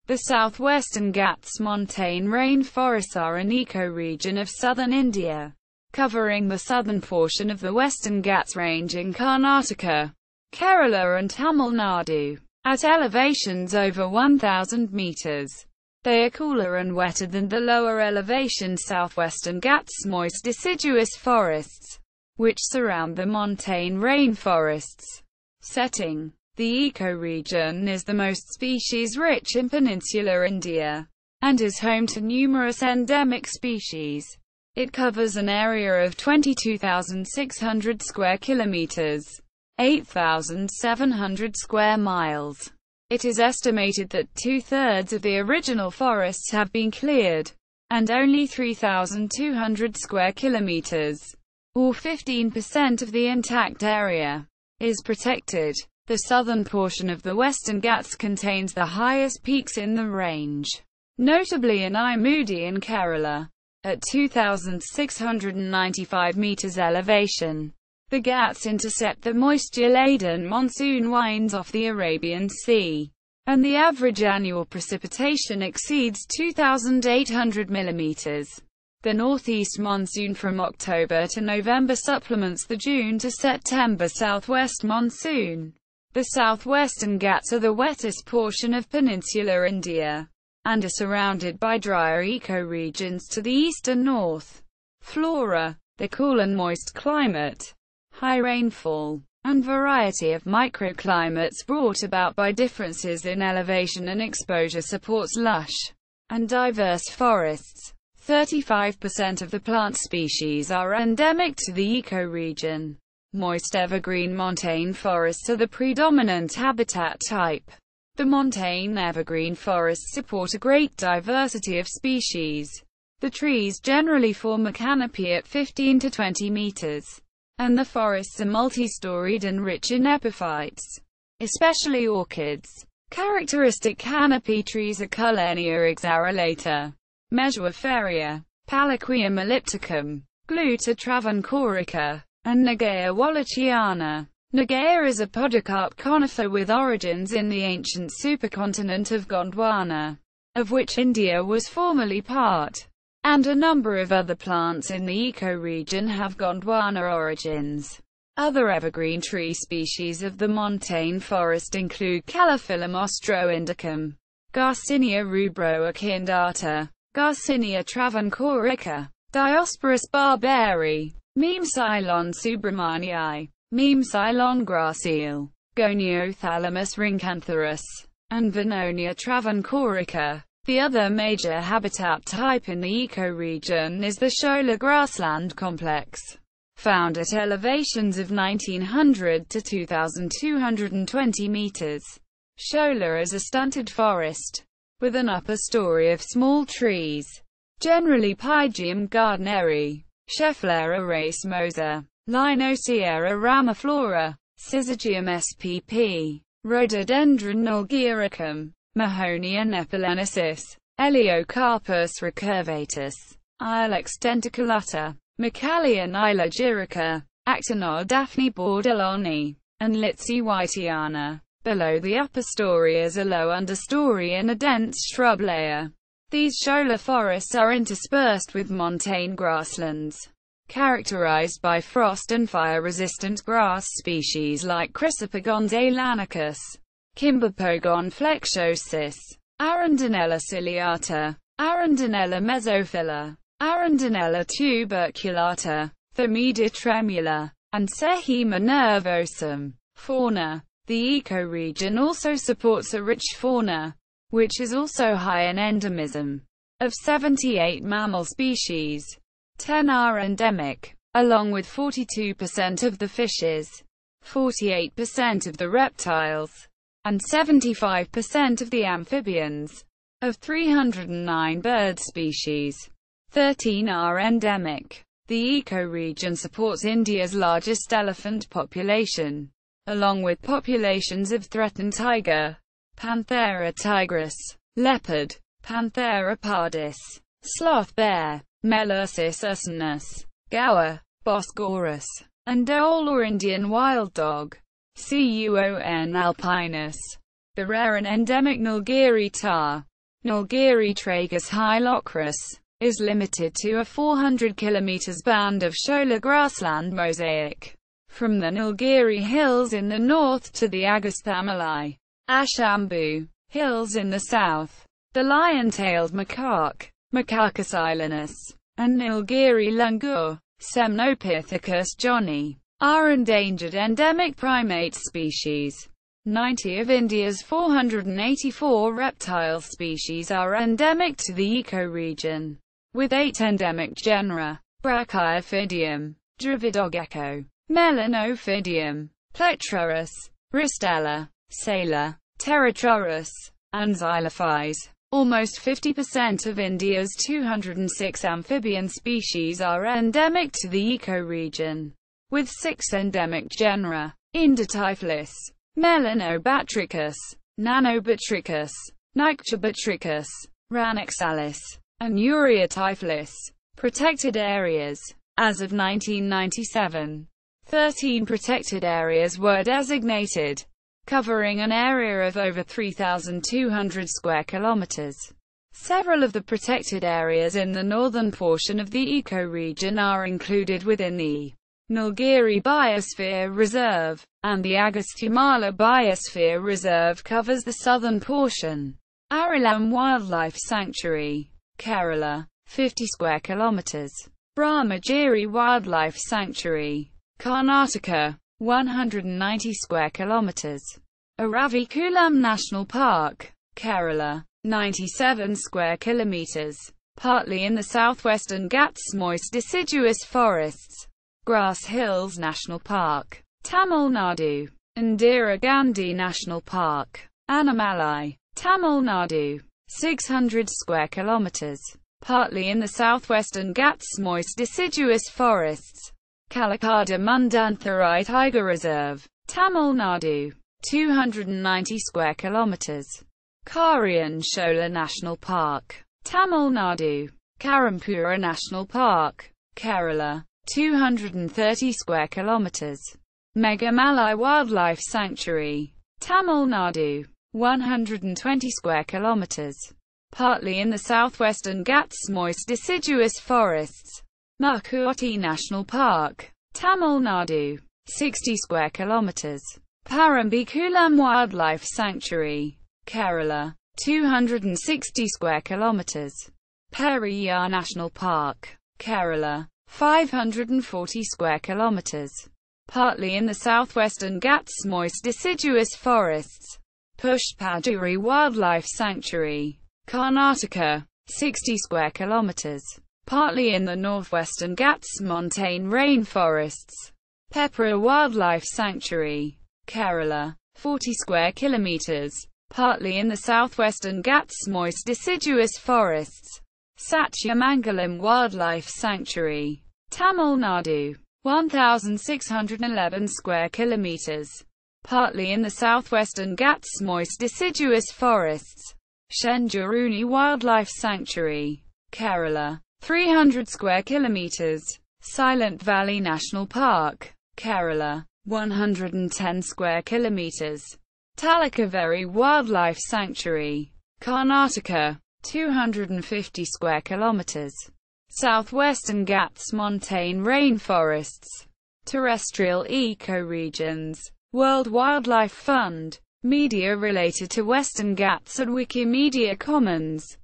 The South Western Ghats montane rainforests are an ecoregion of southern India, covering the southern portion of the Western Ghats range in Karnataka, Kerala and Tamil Nadu. At elevations over 1,000 meters, they are cooler and wetter than the lower elevation southwestern Ghats moist deciduous forests, which surround the montane rainforests. Setting: the ecoregion is the most species-rich in peninsular India, and is home to numerous endemic species. It covers an area of 22,600 square kilometers, 8,700 square miles. It is estimated that two-thirds of the original forests have been cleared, and only 3,200 square kilometers, or 15% of the intact area, is protected. The southern portion of the Western Ghats contains the highest peaks in the range, notably in Imudi in Kerala, at 2,695 meters elevation. The Ghats intercept the moisture-laden monsoon winds off the Arabian Sea, and the average annual precipitation exceeds 2,800 millimeters. The northeast monsoon from October to November supplements the June to September southwest monsoon. The southwestern Ghats are the wettest portion of peninsular India, and are surrounded by drier ecoregions to the east and north. Flora: the cool and moist climate, high rainfall, and variety of microclimates brought about by differences in elevation and exposure supports lush and diverse forests. 35% of the plant species are endemic to the ecoregion. Moist evergreen montane forests are the predominant habitat type. The montane evergreen forests support a great diversity of species. The trees generally form a canopy at 15 to 20 meters, and the forests are multi-storied and rich in epiphytes, especially orchids. Characteristic canopy trees are Culenia exarelata, Mesoiferia, Palaquium ellipticum, Gluta travancorica, and Nagea wallachiana. Nagea is a podocarp conifer with origins in the ancient supercontinent of Gondwana, of which India was formerly part, and a number of other plants in the ecoregion have Gondwana origins. Other evergreen tree species of the montane forest include Calophyllum ostroindicum, Garcinia rubro-acindata, Garcinia travancorica, Diosporus barberi, Memecylon subramanii, Memecylon gracile, Goniophthalmus rhyncanthurus, and Vernonia travancorica. The other major habitat type in the ecoregion is the shola grassland complex, found at elevations of 1,900 to 2,220 meters. Shola is a stunted forest, with an upper story of small trees, generally Pygium gardneri, Schefflera racemosa, Linoceara ramiflora, Syzygium spp, Rhododendron nulgyricum, Mahonia nepolensis, Eliocarpus recurvatus, Ilex denticulata, Micalia nilogyrica, Actinol daphne bordelloni, and Litsi whitiana. Below the upper story is a low understory and a dense shrub layer. These shola forests are interspersed with montane grasslands, characterized by frost and fire-resistant grass species like Chrysopogon zeylanicus, Kimberpogon flexosis, Arundinella ciliata, Arundinella mesophylla, Arundinella tuberculata, Thermida tremula, and Sehema nervosum. Fauna: the ecoregion also supports a rich fauna, which is also high in endemism. Of 78 mammal species, 10 are endemic, along with 42% of the fishes, 48% of the reptiles, and 75% of the amphibians. Of 309 bird species, 13 are endemic. The ecoregion supports India's largest elephant population, along with populations of threatened tiger, Panthera tigris, leopard, Panthera pardis, sloth bear, Melursis ursinus, gaur, Boscorus, and dhole or Indian wild dog, Cuon alpinus. The rare and endemic Nilgiri tahr, Nilgiri tragus hylochris, is limited to a 400 km band of shola grassland mosaic, from the Nilgiri Hills in the north to the Agasthamalai, Ashambu, Hills in the south. The lion-tailed macaque, Macacus islanus, and Nilgiri langur, Semnopithecus johni, are endangered endemic primate species. 90 of India's 484 reptile species are endemic to the ecoregion, with 8 endemic genera: Brachyophidium, Dravidogecko, Melanophidium, Plectrurus, Ristella, Sailor, Pterotrurus, and Xylophys. Almost 50% of India's 206 amphibian species are endemic to the ecoregion, with 6 endemic genera: Indotyphlis, Melanobatricus, Nanobatricus, Nyctobatricus, Ranoxalis, and Ureotyphlis. Protected areas. As of 1997, 13 protected areas were designated, covering an area of over 3,200 square kilometers. Several of the protected areas in the northern portion of the ecoregion are included within the Nilgiri Biosphere Reserve, and the Agasthyamala Biosphere Reserve covers the southern portion. Arilam Wildlife Sanctuary, Kerala, 50 square kilometers. Brahmagiri Wildlife Sanctuary, Karnataka, 190 square kilometers. Aravikulam National Park, Kerala, 97 square kilometers, partly in the South Western Ghats moist deciduous forests. Grass Hills National Park, Tamil Nadu. Indira Gandhi National Park, Annamalai, Tamil Nadu, 600 square kilometers, partly in the southwestern Ghats moist deciduous forests. Kalakada Mundantherai Tiger Reserve, Tamil Nadu, 290 square kilometers. Karian Shola National Park, Tamil Nadu. Karampura National Park, Kerala, 230 square kilometers. Megamalai Wildlife Sanctuary, Tamil Nadu, 120 square kilometers, partly in the southwestern Ghats moist deciduous forests. Makuoti National Park, Tamil Nadu, 60 square kilometers. Parambikulam Wildlife Sanctuary, Kerala, 260 square kilometers. Periyar National Park, Kerala, 540 square kilometers, partly in the southwestern Ghats moist deciduous forests. Pushpagiri Wildlife Sanctuary, Karnataka, 60 square kilometers, partly in the northwestern Ghats montane rainforests. Pepra Wildlife Sanctuary, Kerala, 40 square kilometers, partly in the southwestern Ghats moist deciduous forests. Satyamangalam Wildlife Sanctuary, Tamil Nadu, 1,611 square kilometers, partly in the southwestern Ghats moist deciduous forests. Shenjuruni Wildlife Sanctuary, Kerala, 300 square kilometers. Silent Valley National Park, Kerala, 110 square kilometers. Talakaveri Wildlife Sanctuary, Karnataka, 250 square kilometers. Southwestern Ghats montane rainforests. Terrestrial ecoregions. World Wildlife Fund. Media related to Western Ghats at Wikimedia Commons.